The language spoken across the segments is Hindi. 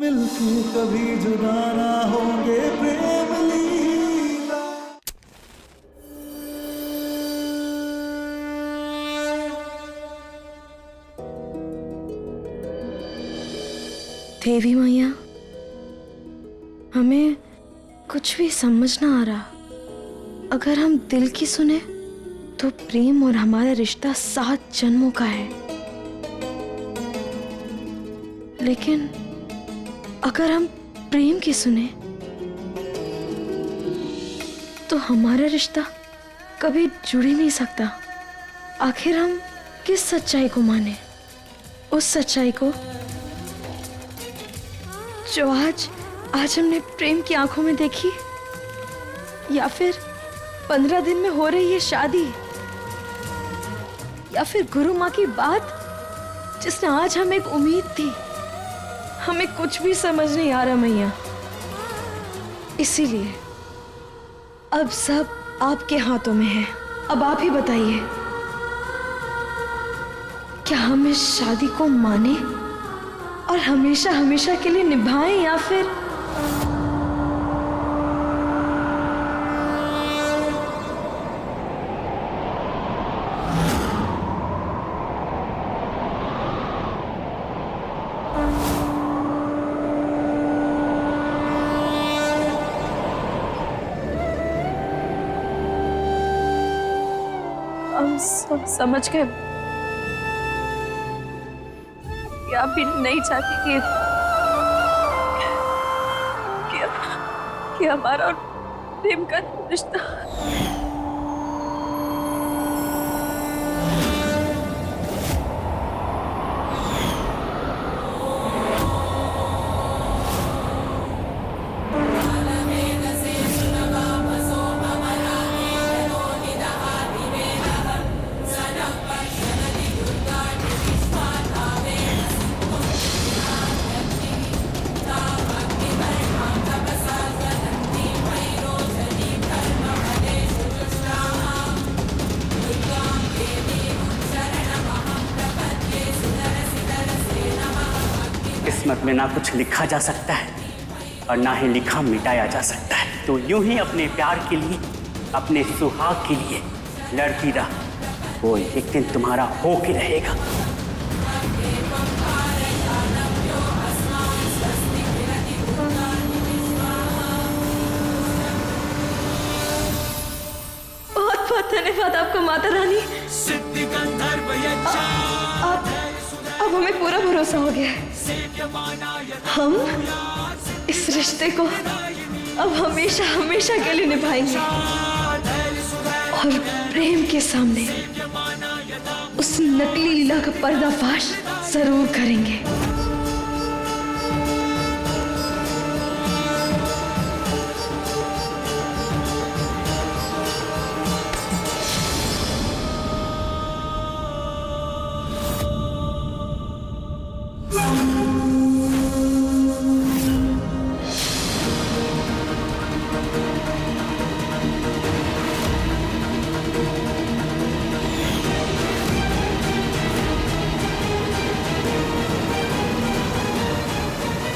मिलके कभी जुदा ना होंगे प्रेम लीला। देवी मैया, हमें कुछ भी समझ ना आ रहा। अगर हम दिल की सुने तो प्रेम और हमारा रिश्ता 7 जन्मों का है, लेकिन अगर हम प्रेम की सुने तो हमारा रिश्ता कभी जुड़ ही नहीं सकता। आखिर हम किस सच्चाई को माने? उस सच्चाई को जो आज हमने प्रेम की आंखों में देखी, या फिर 15 दिन में हो रही है शादी, या फिर गुरु माँ की बात जिसने आज हमें एक उम्मीद थी। हमें कुछ भी समझ नहीं आ रहा मैया। इसीलिए अब सब आपके हाथों में है। अब आप ही बताइए, क्या हम इस शादी को माने और हमेशा हमेशा के लिए निभाएं, या फिर हम सब समझ गए कि आप भी नहीं चाहती कि हमारा और प्रेम का रिश्ता किस्मत में ना कुछ लिखा जा सकता है और ना ही लिखा मिटाया जा सकता है। तो यूं ही अपने प्यार के लिए, अपने सुहाग के लिए लड़ती रह। वो एक दिन तुम्हारा हो के रहेगा। बहुत बहुत धन्यवाद आपको माता रानी। अब हमें पूरा भरोसा हो गया है। हम इस रिश्ते को अब हमेशा हमेशा के लिए निभाएंगे और प्रेम के सामने उस नकली लीला का पर्दाफाश जरूर करेंगे।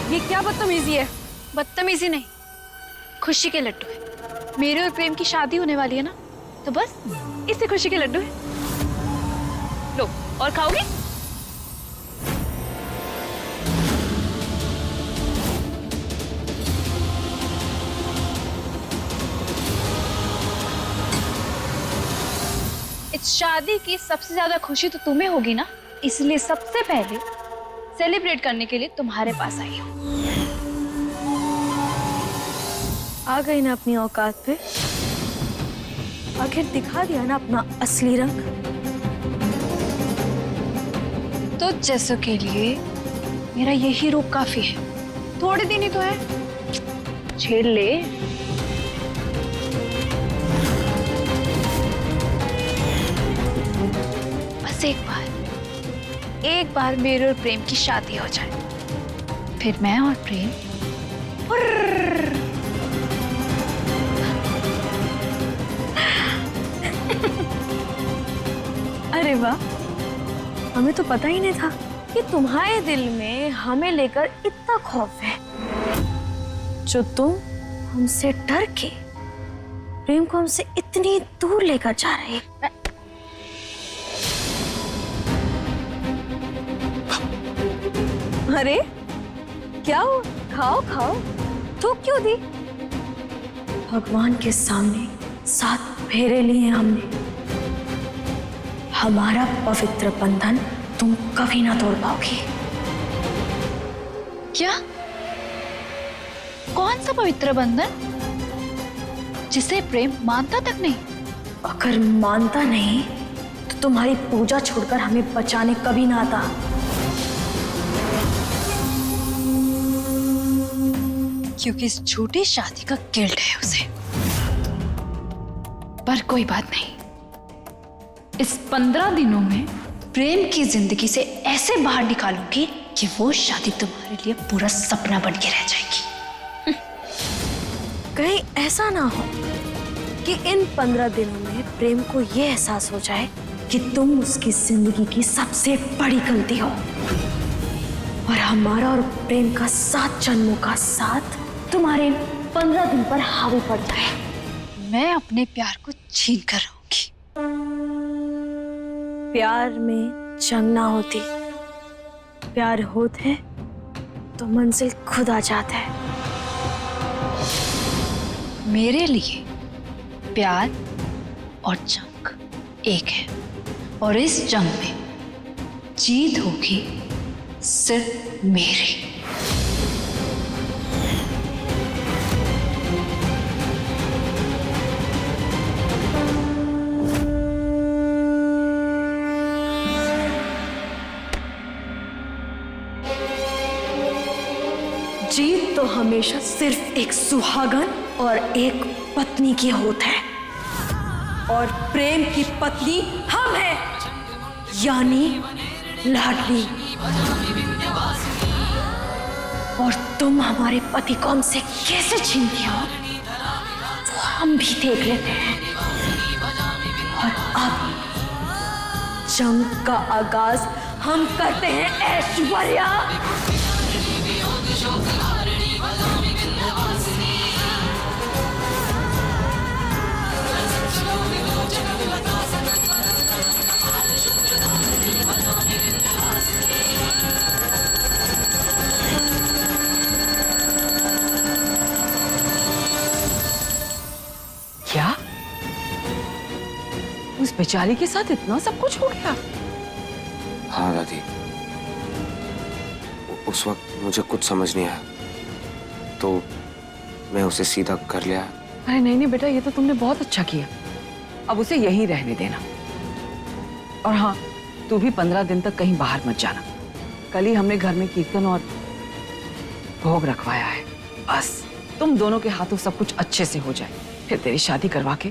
ये क्या बदतमीजी है? बदतमीजी नहीं, खुशी के लड्डू है। मेरे और प्रेम की शादी होने वाली है ना, तो बस इससे खुशी के लड्डू है। लो, और खाओगे? इस शादी की सबसे ज्यादा खुशी तो तुम्हें होगी ना, इसलिए सबसे पहले सेलिब्रेट करने के लिए तुम्हारे पास आई हूँ। आ गई ना अपनी औकात पे। आखिर दिखा दिया ना अपना असली रंग। तो जैसों के लिए मेरा यही रूप काफी है। थोड़े दिन ही तो है, छेड़ ले। बस एक बार मेरे और प्रेम की शादी हो जाए, फिर मैं और प्रेम अरे वाह, हमें तो पता ही नहीं था कि तुम्हारे दिल में हमें लेकर इतना खौफ है, जो तुम हमसे डर के प्रेम को हमसे इतनी दूर लेकर जा रहे हैं। अरे क्या हो? खाओ खाओ। थूक क्यों दी? भगवान के सामने 7 फेरे लिए हमने। हमारा पवित्र बंधन तुम कभी ना तोड़ पाओगी। क्या? कौन सा पवित्र बंधन जिसे प्रेम मानता तक नहीं? अगर मानता नहीं तो तुम्हारी पूजा छोड़कर हमें बचाने कभी ना आता। क्योंकि इस झूठी शादी का गिल्ट है उसे। पर कोई बात नहीं, इस 15 दिनों में प्रेम की जिंदगी से ऐसे बाहर निकालूंगी कि वो शादी तुम्हारे लिए पूरा सपना बन के रह जाएगी। कहीं ऐसा ना हो कि इन 15 दिनों में प्रेम को ये एहसास हो जाए कि तुम उसकी जिंदगी की सबसे बड़ी गलती हो, और हमारा और प्रेम का 7 जन्मों का साथ तुम्हारे 15 दिन पर हावी पड़ जाए। मैं अपने प्यार को छीन कर रहूंगी। प्यार में जंग ना होती, प्यार होते तो मंजिल खुद आ जाता है। मेरे लिए प्यार और जंग एक है, और इस जंग में जीत होगी सिर्फ मेरी। जीत तो हमेशा सिर्फ एक सुहागन और एक पत्नी की होत है, और प्रेम की पत्नी हम हैं, यानी लाडली। और तुम हमारे पति को हमसे कैसे छीनती हो वो हम भी देख लेते हैं। और अब जंग का आगाज हम करते हैं ऐश्वर्या। क्या? उस बेचारी के साथ इतना सब कुछ हो गया? हाँ दादी, उस वक्त मुझे कुछ समझ नहीं आया तो मैं उसे सीधा कर लिया। अरे नहीं नहीं बेटा, ये तो तुमने बहुत अच्छा किया। अब उसे यहीं रहने देना। और हाँ, तू भी 15 दिन तक कहीं बाहर मत जाना। कल ही हमने घर में कीर्तन और भोग रखवाया है। बस तुम दोनों के हाथों सब कुछ अच्छे से हो जाए, फिर तेरी शादी करवा के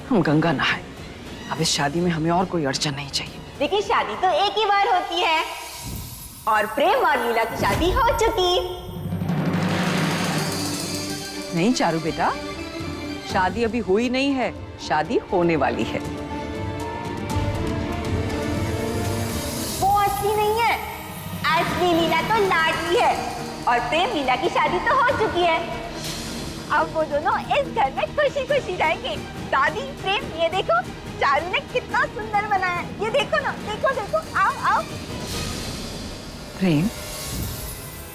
हम गंगा नहाए। अब इस शादी में हमें और कोई अड़चन नहीं चाहिए। लेकिन शादी तो एक ही बार होती है, और प्रेम और लीला की शादी हो चुकी। नहीं चारू बेटा, शादी अभी हुई नहीं है, शादी होने वाली है। वो असली नहीं है, असली लीला तो लाडली है, और प्रेम लीला की शादी तो हो चुकी है। अब वो दोनों इस घर में खुशी खुशी रहेंगे। दादी, प्रेम, ये देखो चारू ने कितना सुंदर बनाया है। ये देखो ना, देखो देखो, आओ आओ। प्रेम,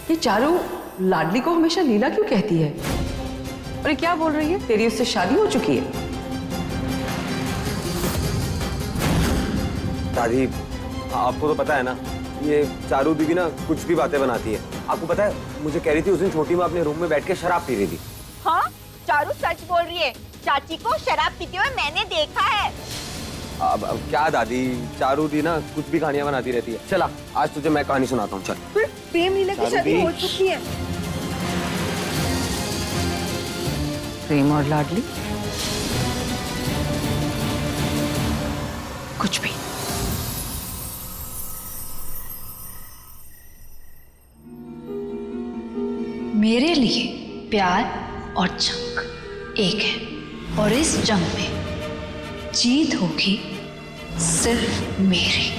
ये चारू लाडली को हमेशा लीला क्यों कहती है? अरे क्या बोल रही है? तेरी उससे शादी हो चुकी है? दादी, आपको तो पता है ना, ये चारू दीदी ना कुछ भी बातें बनाती है। आपको पता है, मुझे कह रही थी उस दिन छोटी माँ अपने रूम में बैठ के शराब पी रही थी। हाँ, चारू सच बोल रही है। चाची को शराब पीते हुए मैंने देखा है। अब क्या दादी, चारू दी ना कुछ भी कहानियां बनाती रहती है। चला, आज तुझे मैं कहानी सुनाता हूँ। चल। फिर प्रेम लीला की शादी हो चुकी है। प्रेम और लाडली कुछ भी। मेरे लिए प्यार और जंग एक है, और इस जंग में जीत होगी सिर्फ मेरी।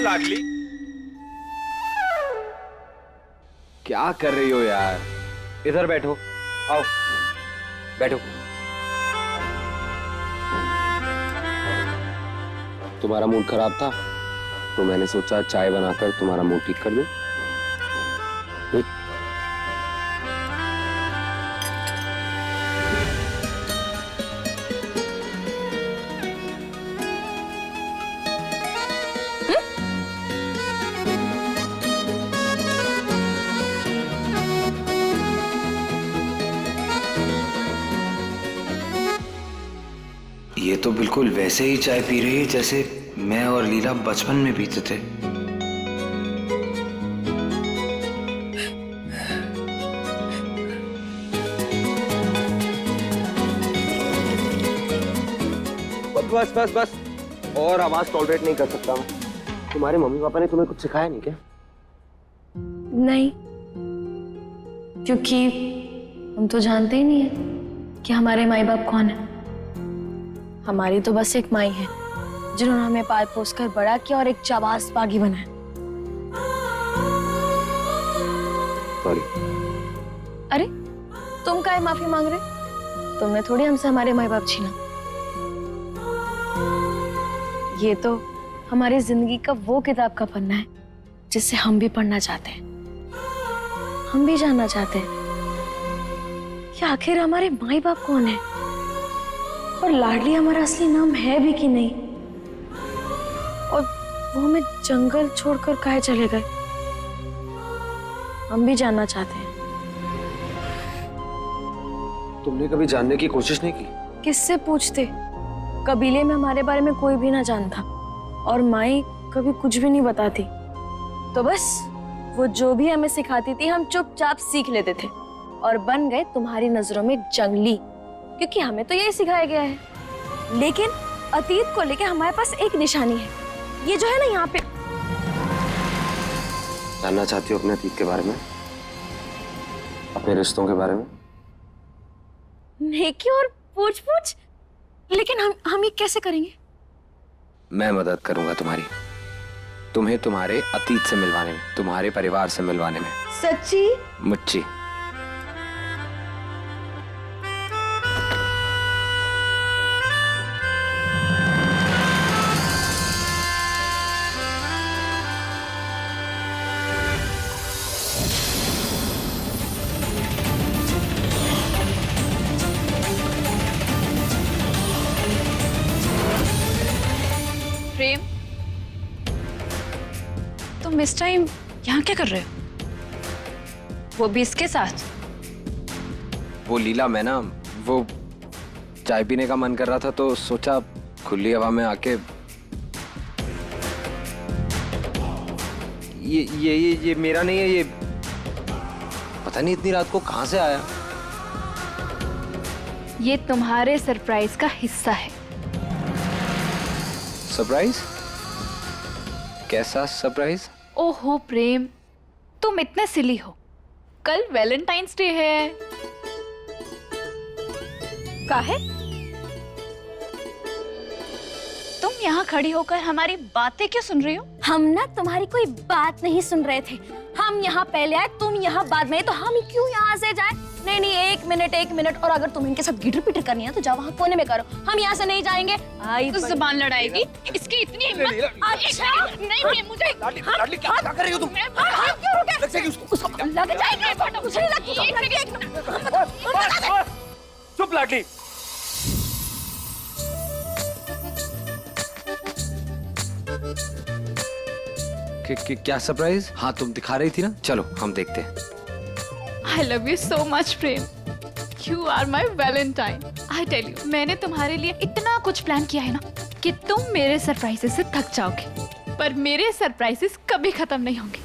लाडली, क्या कर रही हो यार? इधर बैठो, आओ बैठो। तुम्हारा मूड खराब था तो मैंने सोचा चाय बनाकर तुम्हारा मूड ठीक कर दूं। ये तो बिल्कुल वैसे ही चाय पी रही है जैसे मैं और लीला बचपन में पीते थे। बस बस बस, और आवाज टॉलरेट नहीं कर सकता मैं। तुम्हारे मम्मी पापा ने तुम्हें कुछ सिखाया नहीं क्या? नहीं, क्योंकि हम तो जानते ही नहीं है कि हमारे माई बाप कौन है। हमारी तो बस एक माई है जिन्होंने हमें पाल पोस कर बड़ा किया और एक जाबाज बागी बनाया। सॉरी। अरे तुम काहे माफी मांग रहे? तुमने थोड़ी हमसे हमारे माई बाप छीना। ये तो हमारी जिंदगी का वो किताब का पन्ना है जिसे हम भी पढ़ना चाहते हैं। हम भी जानना चाहते हैं कि आखिर हमारे माई बाप कौन है और लाडली हमारा असली नाम है भी कि नहीं, और वो हमें जंगल छोड़कर काहे चले गए। हम भी जानना चाहते हैं। तुमने कभी जानने की कोशिश नहीं की? किससे पूछते? कबीले में हमारे बारे में कोई भी ना जानता और माई कभी कुछ भी नहीं बताती। तो बस वो जो भी हमें सिखाती थी हम चुपचाप सीख लेते थे और बन गए तुम्हारी नजरों में जंगली, क्योंकि हमें तो यही सिखाया गया है। लेकिन अतीत को लेकर हमारे पास एक निशानी है, ये जो है ना यहाँ पे। जानना चाहती हो अपने अतीत के बारे में, अपने रिश्तों के बारे में? नेकी और पूछ पूछ, लेकिन हम ये कैसे करेंगे? मैं मदद करूंगा तुम्हारी, तुम्हें तुम्हारे अतीत से मिलवाने में, तुम्हारे परिवार से मिलवाने में। सच्ची? मुच्ची। प्रेम, तुम इस टाइम यहाँ क्या कर रहे हो? वो भी इसके साथ? वो लीला, मैं ना वो चाय पीने का मन कर रहा था तो सोचा खुली हवा में आके ये मेरा नहीं है, ये पता नहीं इतनी रात को कहां से आया। ये तुम्हारे सरप्राइज का हिस्सा है। सरप्राइज? कैसा सरप्राइज? ओहो प्रेम, तुम इतने सिली हो। कल वैलेंटाइंस डे है। काहे? तुम यहाँ खड़ी होकर हमारी बातें क्यों सुन रही हो? हम ना तुम्हारी कोई बात नहीं सुन रहे थे। हम यहाँ पहले आए, तुम यहाँ बाद में, तो हम क्यों यहाँ से जाए? नहीं नहीं, एक मिनट, और अगर तुम इनके साथ गिटर पिटर करनी है तो जाओ वहाँ कोने में करो, हम यहाँ से नहीं जाएंगे। आई तो जुबान लड़ाएगी? इसकी इतनी हिम्मत? अच्छा नहीं प्रेम, मुझे लाडली क्या कर रही हो तुम? क्यों रुके? लग जाएगा, कुछ नहीं लगता। चुप लाडली। क्या सरप्राइज? हाँ तुम दिखा रही थी ना, चलो हम देखते हैं। I love you so much Prem. You are my Valentine। I tell you, मैंने तुम्हारे लिए इतना कुछ प्लान किया है ना कि तुम मेरे सरप्राइजेस से थक जाओगे, पर मेरे सरप्राइजेस कभी खत्म नहीं होंगे।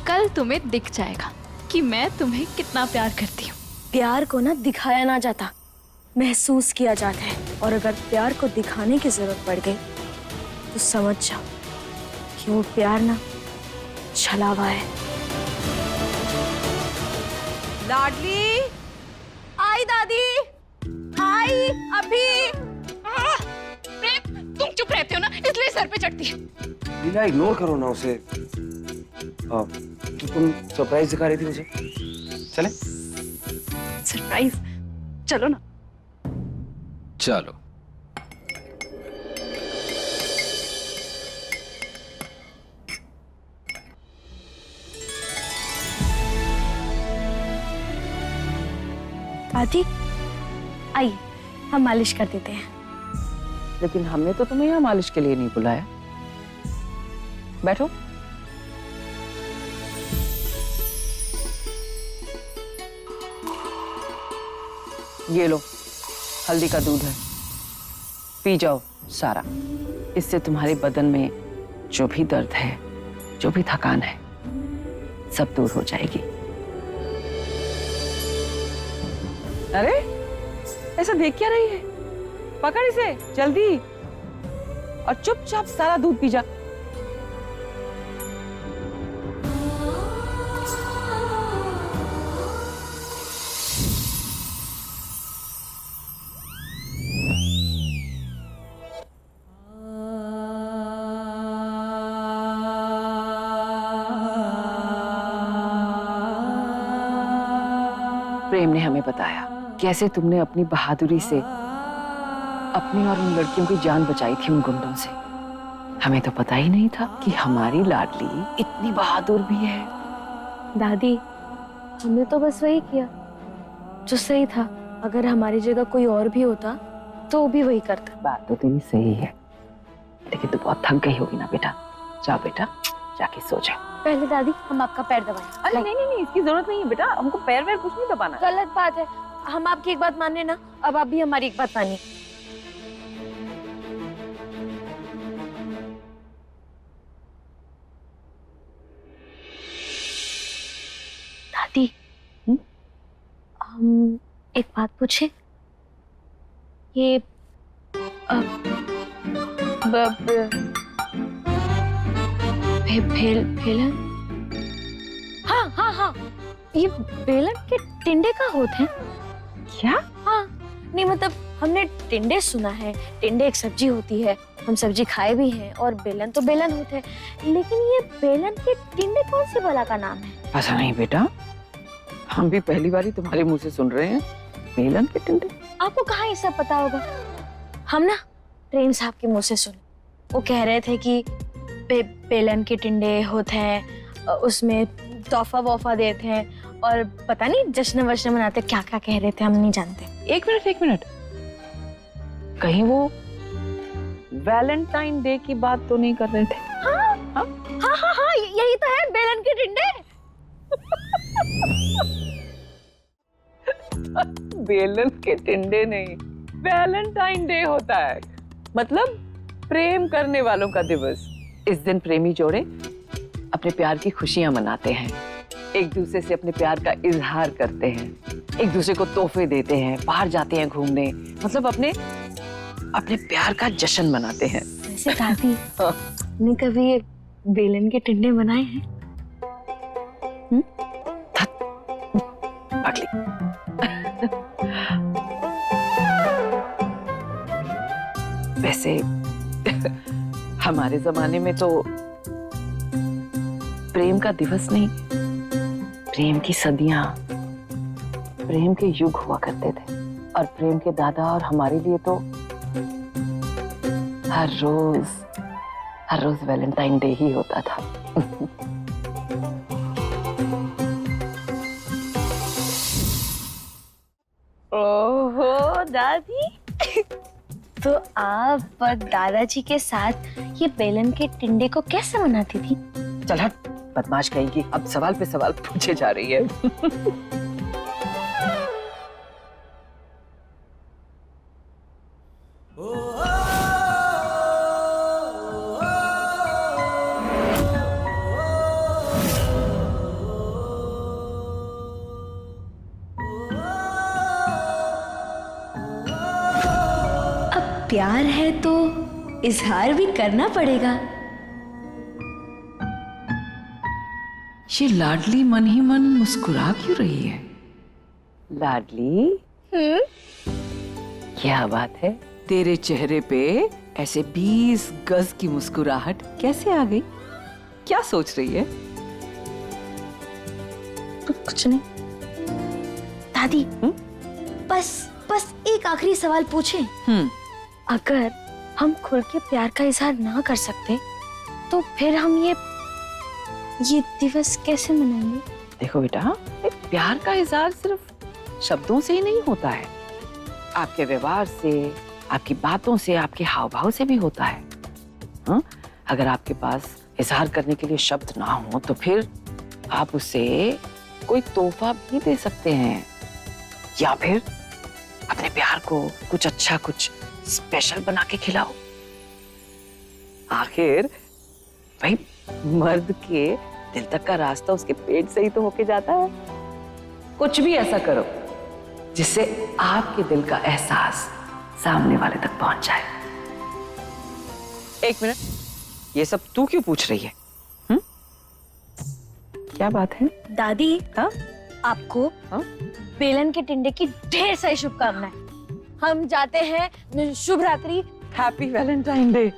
कल तुम्हें दिख जाएगा कि मैं तुम्हें कितना प्यार करती हूँ। प्यार को ना दिखाया ना जाता, महसूस किया जाता है, और अगर प्यार को दिखाने की जरूरत पड़ गई तो समझ जाओ कि वो प्यार ना छलावा है। लाडली, आई दादी, आई अभी। प्रेम, तुम चुप रहते हो ना, इसलिए सर पे चढ़ती है। लीला इग्नोर करो ना उसे। तो तुम सरप्राइज दिखा रही थी मुझे, चले? सरप्राइज? चलो ना। चलो। दादी आइए, हम मालिश कर देते हैं। लेकिन हमने तो तुम्हें यहाँ मालिश के लिए नहीं बुलाया। बैठो। ये लो, हल्दी का दूध है, पी जाओ सारा। इससे तुम्हारे बदन में जो भी दर्द है, जो भी थकान है, सब दूर हो जाएगी। अरे ऐसा देख क्या रही है? पकड़ इसे जल्दी और चुपचाप सारा दूध पी जा। प्रेम ने हमें बताया कैसे तुमने अपनी बहादुरी से अपनी और उन लड़कियों की जान बचाई थी उन गुंडों से। हमें तो पता ही नहीं था कि हमारी लाडली इतनी बहादुर भी है। दादी हमने तो बस वही किया जो सही था। अगर हमारी जगह कोई और भी होता तो वो भी वही करता। बात तो तेरी सही है, लेकिन तू बहुत थक गई होगी ना बेटा। जा बेटा, जाके सो जा। पहले दादी हम आपका पैर दबाएं। अरे नहीं नहीं नहीं, इसकी जरूरत नहीं है बेटा, हमको पैर वैर कुछ नहीं दबाना। गलत बात है, हम आपकी एक बात मान रहे ना, अब आप भी हमारी एक बात मानिए। दादी हम एक बात पूछे? ये बेलन? हाँ हाँ हाँ, ये बेलन के टिंडे का होते हैं क्या? हाँ नहीं, मतलब हमने टिंडे सुना है, टिंडे एक सब्जी होती है, हम सब्जी खाए भी हैं, और बेलन तो बेलन होते हैं, लेकिन ये बेलन के टिंडे कौन सी बला का नाम है? ऐसा नहीं बेटा, हम भी पहली बार ही तुम्हारे मुंह से सुन रहे हैं बेलन के टिंडे। आपको कहाँ ये सब पता होगा? हम ना प्रेम साहब के मुंह से सुने, वो कह रहे थे कि बेलन के टिंडे होते हैं, उसमें तोहफा वोफा देते हैं, और पता नहीं जश्न वश्न मनाते, क्या क्या कह रहे थे, हम नहीं जानते। एक मिनट, कहीं वो वैलेंटाइन डे की बात तो नहीं कर रहे थे? हाँ हाँ हाँ हाँ हाँ, यही तो है बेलन के टिंडे। बेलन के टिंडे नहीं, वैलेंटाइन डे होता है, मतलब प्रेम करने वालों का दिवस। इस दिन प्रेमी जोड़े अपने प्यार की खुशियां मनाते हैं, एक दूसरे से अपने प्यार का इजहार करते हैं, एक दूसरे को तोहफे देते हैं, बाहर जाते हैं घूमने, मतलब अपने प्यार का जश्न मनाते हैं। वैसे दादी ने कभी ये बेलन के टिंडे बनाए हैं? वैसे हमारे जमाने में तो प्रेम का दिवस नहीं, प्रेम की सदियां, प्रेम के युग हुआ करते थे, और प्रेम के दादा और हमारे लिए तो हर रोज वैलेंटाइन डे ही होता था। ओहो दादी, तो आप दादाजी के साथ ये बेलन के टिंडे को कैसे मनाती थी? चल हट, बदमाश कहेगी, अब सवाल पे सवाल पूछे जा रही है। अब प्यार है तो इजहार भी करना पड़ेगा। ये लाडली मन ही मन मुस्कुरा क्यों रही है? लाडली, क्या बात है? तेरे चेहरे पे ऐसे 20 गज की मुस्कुराहट कैसे आ गई? क्या सोच रही है? कुछ नहीं दादी। बस एक आखिरी सवाल पूछे। अगर हम खुल के प्यार का इजहार ना कर सकते तो फिर हम ये दिवस कैसे मनाएंगे? देखो बेटा, प्यार का इजहार सिर्फ शब्दों से ही नहीं होता है, आपके व्यवहार से, आपकी बातों से, आपके हाव भाव से भी होता है। हाँ? अगर आपके पास इजहार करने के लिए शब्द ना हो तो फिर आप उसे कोई तोहफा भी दे सकते हैं, या फिर अपने प्यार को कुछ अच्छा, कुछ स्पेशल बना के खिलाओ। आखिर भाई मर्द के दिल तक का रास्ता उसके पेट से ही तो होके जाता है। कुछ भी ऐसा करो जिससे आपके दिल का एहसास सामने वाले तक पहुंच जाए। एक मिनट, ये सब तू क्यों पूछ रही है? क्या बात है दादी? हाँ? आपको हाँ? बेलन के टिंडे की ढेर सारी शुभकामनाएं। हम जाते हैं, शुभ रात्रि। Happy Valentine day.